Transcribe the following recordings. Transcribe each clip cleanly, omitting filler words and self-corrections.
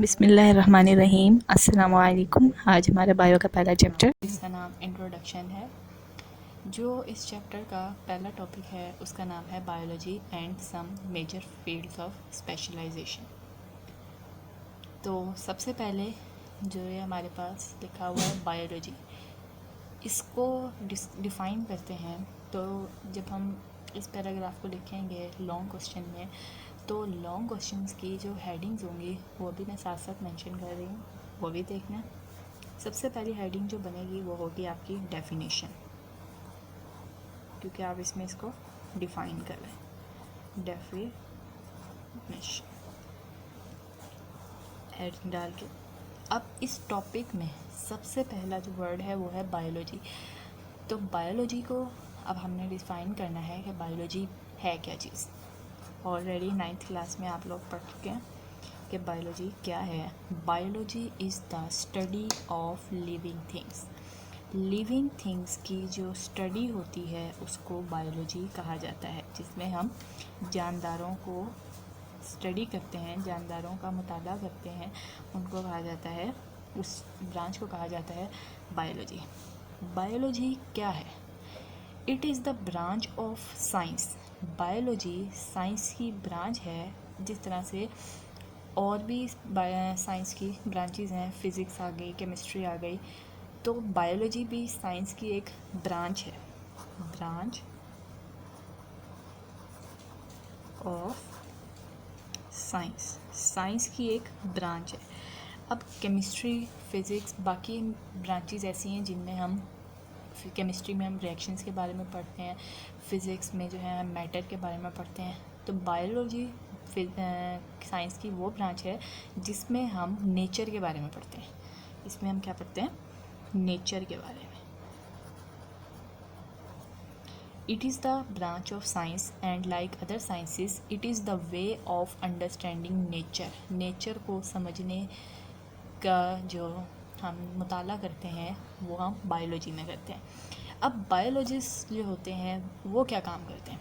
बिस्मिल्लाहिर्रहमानिर्रहीम। अस्सलाम वालेकुम। आज हमारा बायो का पहला चैप्टर, इसका नाम इंट्रोडक्शन है। जो इस चैप्टर का पहला टॉपिक है उसका नाम है biology and some major fields of specialisation. तो सबसे पहले जो है हमारे पास लिखा हुआ है बायोलॉजी, इसको डिफ़ाइन करते हैं। तो जब हम इस पैराग्राफ को लिखेंगे लॉन्ग क्वेश्चन में, तो लॉन्ग क्वेश्चंस की जो हेडिंग्स होंगी वो भी मैं साथ साथ मेंशन कर रही हूँ, वो भी देखना। सबसे पहली हेडिंग जो बनेगी वो होगी आपकी डेफिनेशन, क्योंकि आप इसमें इसको डिफ़ाइन कर रहे हैं। डेफिनेशन हेडिंग डाल के अब इस टॉपिक में सबसे पहला जो वर्ड है वो है बायोलॉजी। तो बायोलॉजी को अब हमने डिफ़ाइन करना है कि बायोलॉजी है क्या चीज़। ऑलरेडी 9th क्लास में आप लोग पढ़ चुके हैं कि बायोलॉजी क्या है। Biology is the study of living things. Living things की जो स्टडी होती है उसको बायोलॉजी कहा जाता है, जिसमें हम जानदारों को स्टडी करते हैं, जानदारों का मुताला करते हैं, उनको कहा जाता है, उस ब्रांच को कहा जाता है बायोलॉजी। बायोलॉजी क्या है? It is the branch of science. Biology science की ब्रांच है, जिस तरह से और भी साइंस की ब्रांचेस हैं, फ़िज़िक्स आ गई, केमिस्ट्री आ गई, तो बायोलॉजी भी साइंस की एक ब्रांच है, ब्रांच ऑफ साइंस, साइंस की एक ब्रांच है। अब केमिस्ट्री, फ़िज़िक्स, बाकी ब्रांचेस ऐसी हैं जिनमें हम केमिस्ट्री में हम रिएक्शंस के बारे में पढ़ते हैं, फ़िज़िक्स में जो है हम मैटर के बारे में पढ़ते हैं। तो बायोलॉजी साइंस की वो ब्रांच है जिसमें हम नेचर के बारे में पढ़ते हैं। इसमें हम क्या पढ़ते हैं? नेचर के बारे में। It is the branch of science and like other sciences, it is the way of understanding nature. Nature को समझने का जो हम मुताला करते हैं वो हम बायोलॉजी में करते हैं। अब बायोलॉजिस्ट जो होते हैं वो क्या काम करते हैं?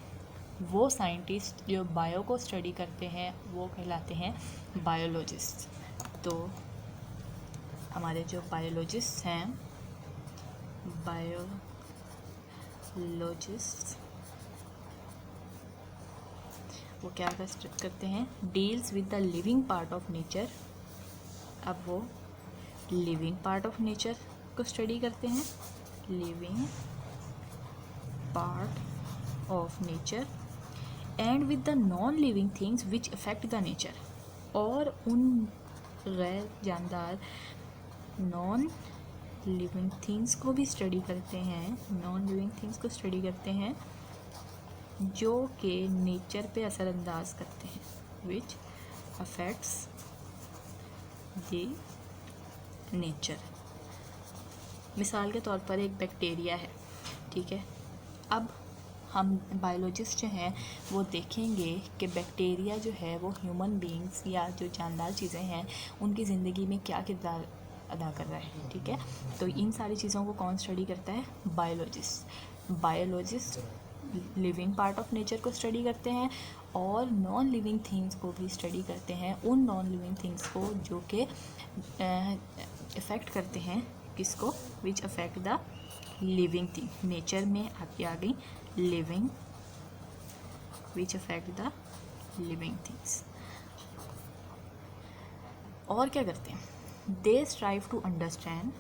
वो साइंटिस्ट जो बायो को स्टडी करते हैं वो कहलाते हैं बायोलॉजिस्ट। तो हमारे जो बायोलॉजिस्ट हैं, बायोलॉजिस्ट वो क्या करते हैं? Deals with the living part of nature. अब वो लिविंग पार्ट ऑफ नेचर को स्टडी करते हैं, living part of nature, and with the non living things which affect the nature. और उन गैर जानदार नॉन लिविंग थिंग्स को भी स्टडी करते हैं, नॉन लिविंग थिंग्स को स्टडी करते हैं जो कि नेचर पे असरअंदाज करते हैं, विच अफेक्ट्स द नेचर। मिसाल के तौर पर एक बैक्टीरिया है, ठीक है। अब हम बायोलॉजिस्ट जो हैं वो देखेंगे कि बैक्टीरिया जो है वो ह्यूमन बीइंग्स या जो जानदार चीज़ें हैं उनकी ज़िंदगी में क्या किरदार अदा कर रहा है, ठीक है। तो इन सारी चीज़ों को कौन स्टडी करता है? Biologist. Biologist living part of nature को स्टडी करते हैं और नॉन लिविंग थिंग्स को भी स्टडी करते हैं, उन नॉन लिविंग थिंग्स को जो कि इफ़ेक्ट करते हैं किसको? Which affect the living thing. Nature में आपकी आ गई living, which affect the living things. और क्या करते हैं? They strive to understand,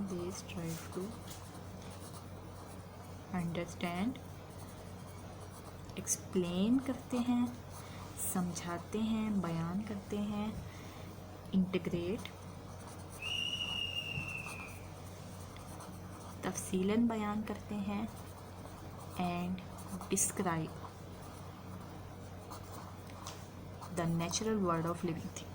they strive to understand, explain करते हैं, समझाते हैं, बयान करते हैं, इंटीग्रेट, तफसीलन बयान करते हैं, and describe the natural world of living thing.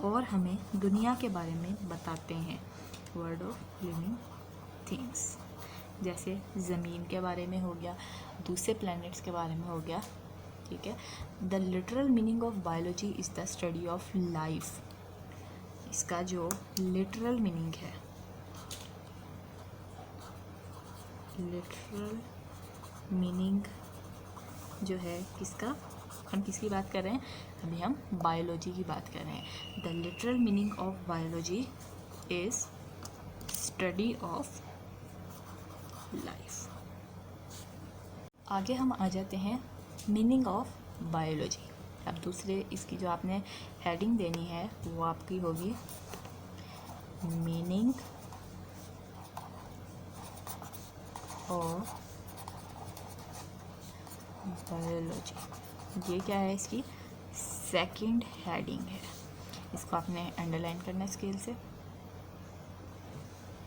और हमें दुनिया के बारे में बताते हैं, वर्ल्ड ऑफ लिविंग थिंग्स। जैसे ज़मीन के बारे में हो गया, दूसरे प्लैनेट्स के बारे में हो गया, ठीक है। The literal meaning of biology is the study of life. इसका जो लिटरल मीनिंग है लिटरल मीनिंग जो है किसका, हम किसकी बात कर रहे हैं, अभी हम बायोलॉजी की बात कर रहे हैं। The literal meaning of biology is study of life. आगे हम आ जाते हैं मीनिंग ऑफ बायोलॉजी। अब दूसरे इसकी जो आपने हेडिंग देनी है वो आपकी होगी मीनिंग ऑफ बायोलॉजी। ये क्या है, इसकी सेकंड हेडिंग है। इसको आपने अंडरलाइन करना है स्केल से,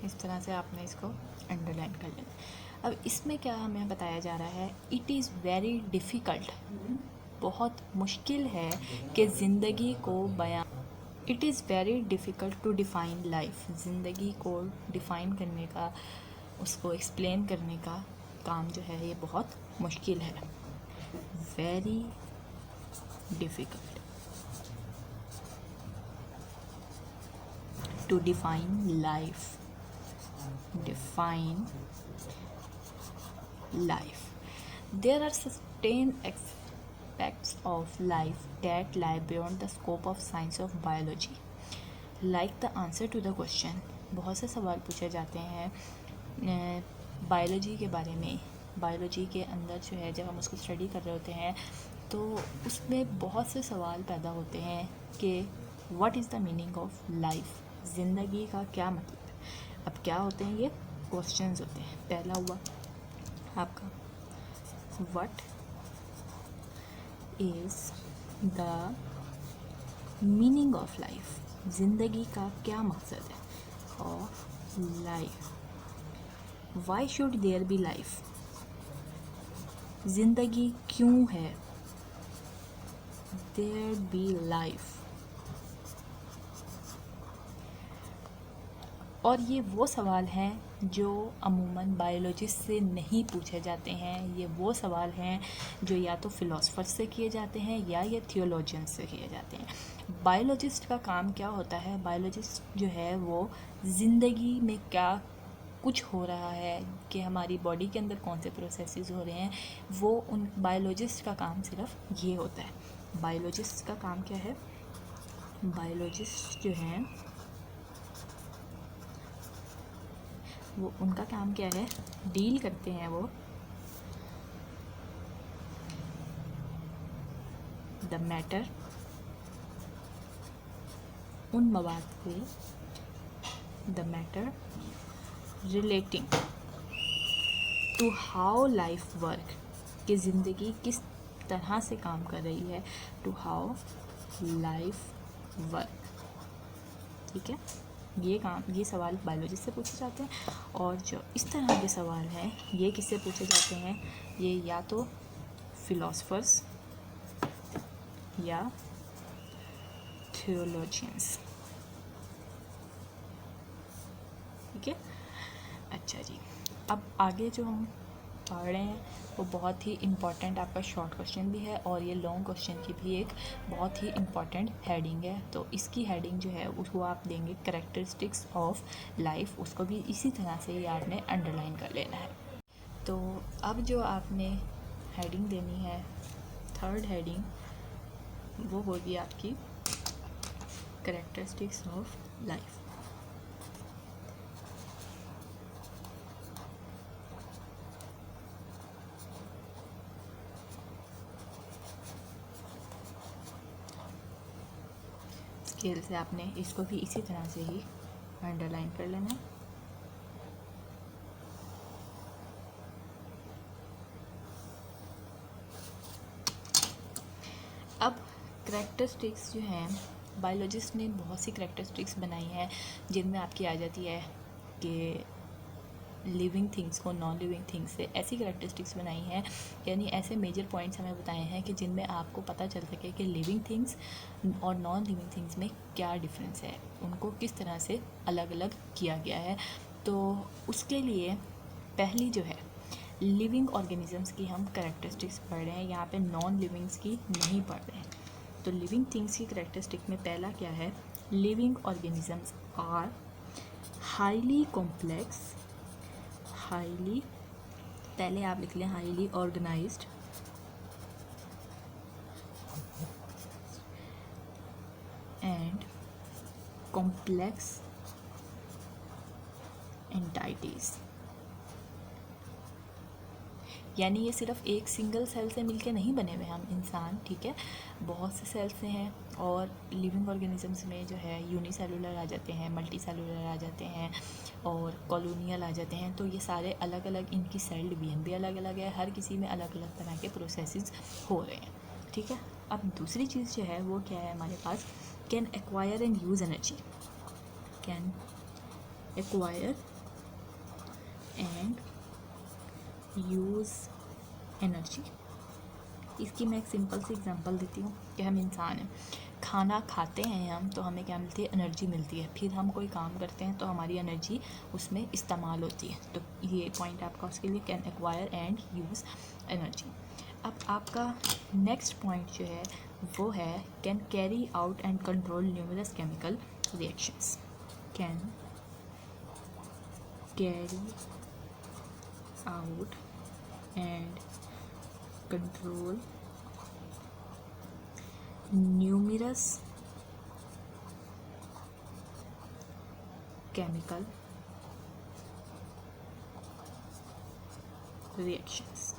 इस तरह से आपने इसको अंडरलाइन कर लेना। अब इसमें क्या हमें बताया जा रहा है, इट इज़ वेरी डिफ़िकल्ट, बहुत मुश्किल है कि ज़िंदगी को बयां, it is very difficult to define life. ज़िंदगी को डिफ़ाइन करने का, उसको एक्सप्लेन करने का काम जो है ये बहुत मुश्किल है, very difficult to define life, define life. There are certain aspects of life that lie beyond the scope of science of biology. Like the answer to the question, बहुत से सवाल पूछे जाते हैं बायोलॉजी के बारे में। बायोलॉजी के अंदर जो है, जब हम उसको स्टडी कर रहे होते हैं तो उसमें बहुत से सवाल पैदा होते हैं कि what is the meaning of life, ज़िंदगी का क्या मतलब। अब क्या होते हैं, ये क्वेश्चंस होते हैं। पहला हुआ आपका what is the meaning of life, ज़िंदगी का क्या मकसद है। Of life, why should there be life, ज़िंदगी क्यों है देयर बी लाइफ। और ये वो सवाल हैं जो अमूमन बायोलॉजिस्ट से नहीं पूछे जाते हैं। ये वो सवाल हैं जो या तो फ़िलोसफर से किए जाते हैं या ये थियोलॉजियंस से किए जाते हैं। बायोलॉजिस्ट का काम क्या होता है, बायोलॉजिस्ट जो है वो ज़िंदगी में क्या कुछ हो रहा है, कि हमारी बॉडी के अंदर कौन से प्रोसेसेस हो रहे हैं, वो उन बायोलॉजिस्ट का काम सिर्फ ये होता है। बायोलॉजिस्ट का काम क्या है, बायोलॉजिस्ट जो हैं वो, उनका काम क्या है, डील करते हैं वो द मैटर, उन मवाद पे, the matter relating to how life work, कि ज़िंदगी किस तरह से काम कर रही है, टू हाउ लाइफ वर्क। ठीक है, ये सवाल बायोलॉजिस्ट से पूछे जाते हैं। और जो इस तरह के सवाल हैं ये किससे पूछे जाते हैं, ये या तो फिलोसफर्स या थियोलॉजियंस। ठीक है, अच्छा जी। अब आगे जो हम पढ़ रहे हैं वो बहुत ही इम्पॉर्टेंट आपका शॉर्ट क्वेश्चन भी है और ये लॉन्ग क्वेश्चन की भी एक बहुत ही इम्पॉर्टेंट हेडिंग है। तो इसकी हेडिंग जो है उसको आप देंगे कैरेक्टरिस्टिक्स ऑफ लाइफ, उसको भी इसी तरह से ही आपने अंडरलाइन कर लेना है। तो अब जो आपने हेडिंग देनी है, थर्ड हेडिंग, वो होगी आपकी कैरेक्टरिस्टिक्स ऑफ लाइफ। स्केल से आपने इसको भी इसी तरह से ही अंडरलाइन कर लेना है। अब करैक्टरिस्टिक्स जो हैं, बायोलॉजिस्ट ने बहुत सी करैक्टरिस्टिक्स बनाई हैं जिनमें आपकी आ जाती है कि लिविंग थिंग्स को नॉन लिविंग थिंग्स से ऐसी करैक्टरिस्टिक्स बनाई हैं, यानी ऐसे मेजर पॉइंट्स हमें बताए हैं कि जिनमें आपको पता चल सके कि लिविंग थिंग्स और नॉन लिविंग थिंग्स में क्या डिफरेंस है, उनको किस तरह से अलग अलग किया गया है। तो उसके लिए पहली जो है लिविंग ऑर्गेनिजम्स की हम करैक्टरिस्टिक्स पढ़ रहे हैं, यहाँ पे नॉन लिविंग्स की नहीं पढ़ रहे हैं। तो लिविंग थिंग्स की करैक्टरिस्टिक में पहला क्या है, living organisms are highly complex पहले आप लिख लें highly organised and complex entities. यानी ये सिर्फ एक सिंगल सेल से मिलके नहीं बने हुए हम इंसान, ठीक है, बहुत से सेल से हैं। और लिविंग ऑर्गेनिजम्स में जो है यूनिसेलुलर आ जाते हैं, मल्टी सेलुलर आ जाते हैं और कॉलोनियल आ जाते हैं। तो ये सारे अलग अलग, इनकी सेल डिवीजन भी अलग अलग है, हर किसी में अलग अलग तरह के प्रोसेसेस हो रहे हैं, ठीक है। अब दूसरी चीज़ जो है वो क्या है हमारे पास, can acquire and use energy. Can acquire and use energy. इसकी मैं एक सिंपल सी एग्जांपल देती हूँ कि हम इंसान हैं, खाना खाते हैं हम तो हमें क्या मिलती है, एनर्जी मिलती है। फिर हम कोई काम करते हैं तो हमारी एनर्जी उसमें इस्तेमाल होती है। तो ये पॉइंट आपका उसके लिए, can acquire and use energy. अब आपका नेक्स्ट पॉइंट जो है वो है can carry out and control numerous chemical reactions. Can carry out and control numerous chemical reactions।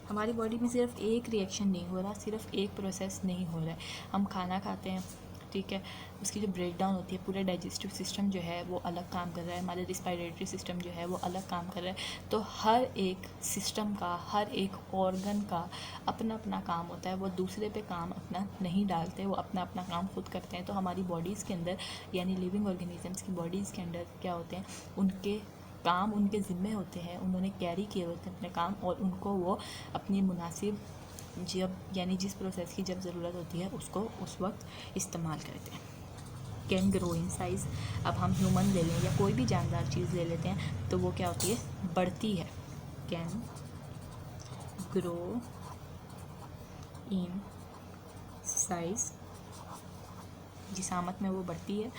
हमारी बॉडी में सिर्फ एक रिएक्शन नहीं हो रहा, सिर्फ एक प्रोसेस नहीं हो रहा है। हम खाना खाते हैं, ठीक है, उसकी जो ब्रेक डाउन होती है, पूरा डाइजेस्टिव सिस्टम जो है वो अलग काम कर रहा है, हमारे रिस्पायरेटरी सिस्टम जो है वो अलग काम कर रहा है। तो हर एक सिस्टम का, हर एक ऑर्गन का अपना अपना काम होता है, वो दूसरे पे काम अपना नहीं डालते, वो अपना अपना काम खुद करते हैं। तो हमारी बॉडीज़ के अंदर, यानी लिविंग ऑर्गेनिजम्स की बॉडीज़ के अंदर क्या होते हैं, उनके काम उनके ज़िम्मे होते हैं, उन्होंने कैरी किए होते हैं अपने काम, और उनको वो अपनी मुनासिब जब, यानी जिस प्रोसेस की जब ज़रूरत होती है उसको उस वक्त इस्तेमाल करते हैं। Can grow in size. अब हम ह्यूमन ले लें या कोई भी जानदार चीज़ ले लेते हैं तो वो क्या होती है, बढ़ती है। कैन ग्रो इन साइज़, जिसामत में वो बढ़ती है,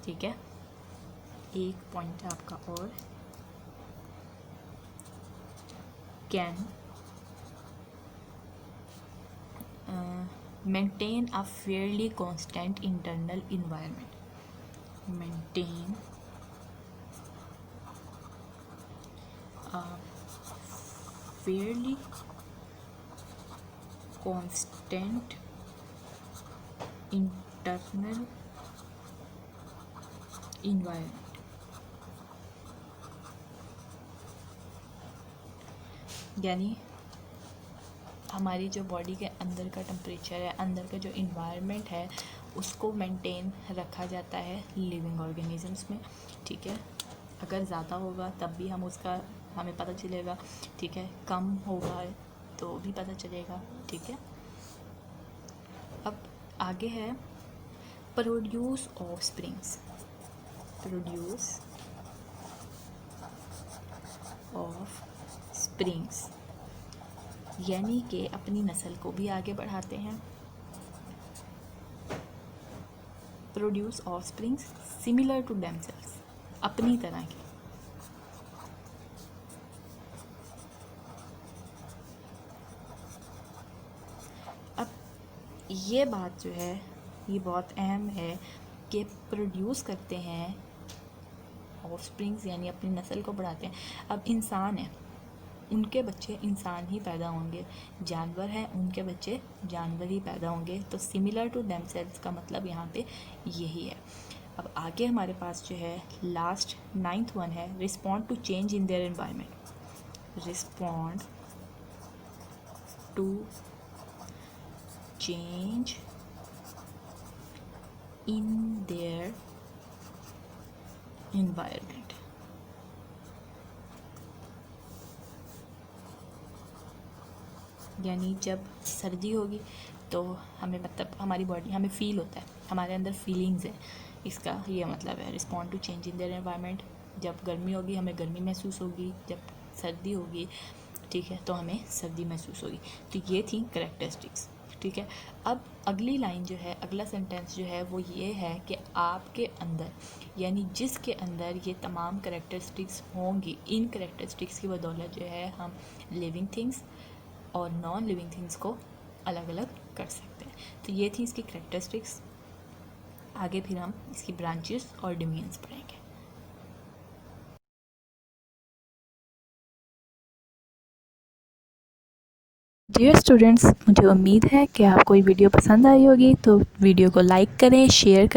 ठीक है। एक पॉइंट है आपका और, can maintain a fairly constant internal environment। maintain a fairly constant internal environment। यानी हमारी जो बॉडी के अंदर का टेम्परेचर है, अंदर का जो इन्वायरमेंट है, उसको मेंटेन रखा जाता है लिविंग ऑर्गेनिजम्स में, ठीक है। अगर ज़्यादा होगा तब भी हम उसका, हमें पता चलेगा, ठीक है, कम होगा तो भी पता चलेगा, ठीक है। अब आगे है produce offsprings. Produce offsprings यानी कि अपनी नस्ल को भी आगे बढ़ाते हैं। Produce offsprings similar to themselves, अपनी तरह की। अब ये बात जो है ये बहुत अहम है कि प्रोड्यूस करते हैं ऑफ स्प्रिंग्स, यानी अपनी नस्ल को बढ़ाते हैं। अब इंसान है, उनके बच्चे इंसान ही पैदा होंगे, जानवर हैं, उनके बच्चे जानवर ही पैदा होंगे। तो सिमिलर टू देमसेल्व्स का मतलब यहाँ पे यही है। अब आगे हमारे पास जो है लास्ट 9th वन है, respond to change in their environment. Respond to change in their environment. यानी जब सर्दी होगी तो हमें, मतलब हमारी बॉडी, हमें फ़ील होता है, हमारे अंदर फीलिंग्स है, इसका ये मतलब है respond to change in their environment. जब गर्मी होगी हमें गर्मी महसूस होगी, जब सर्दी होगी, ठीक है, तो हमें सर्दी महसूस होगी। तो ये थी करैक्टरिस्टिक्स, ठीक है। अब अगली लाइन जो है, अगला सेंटेंस जो है वो ये है कि आपके अंदर, यानी जिसके अंदर ये तमाम करेक्टरिस्टिक्स होंगी, इन करेक्टरिस्टिक्स की बदौलत जो है हम लिविंग थिंग्स और नॉन लिविंग थिंग्स को अलग अलग कर सकते हैं। तो ये थी इसकी करेक्टरिस्टिक्स। आगे फिर हम इसकी ब्रांचेस और डोमेन्स पढ़ेंगे। डियर स्टूडेंट्स, मुझे उम्मीद है कि आपको ये वीडियो पसंद आई होगी, तो वीडियो को लाइक करें, शेयर करें।